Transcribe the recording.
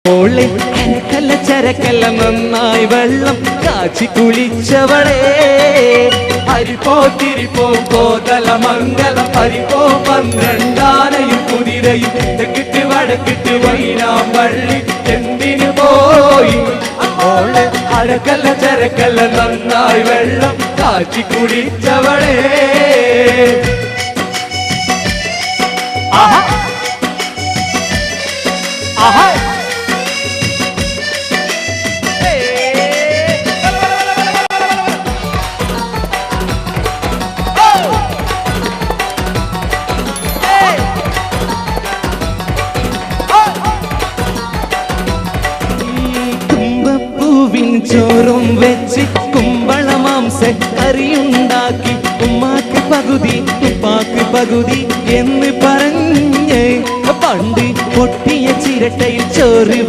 ഓളെ അരക്കല്ല ചരക്കല്ല നന്നായി വെള്ളം കാച്ചി കുളിച്ചവളെ അരിപ്പോ തിരിപ്പോ കോതല മംഗലം പരിപ്പോ 12 കുതിരയും തെക്കിട്ട് വടക്കിട്ട് വൈനാം വള്ളി എന്തിനു പോയി ഓളെ അരക്കല്ല ചരക്കല്ല നന്നായി വെള്ളം കാച്ചി കുളിച്ചവളെ ആഹാ ആഹാ ചോറും വെച്ച് കുമ്പള മാംസ കറിയുണ്ടാക്കി ഉമ്മാക്ക് പകുതി ഉപ്പാക്ക് പകുതി എന്ന് പറഞ്ഞ് പണ്ട് പൊട്ടിയ ചിരട്ടയിൽ ചോറ്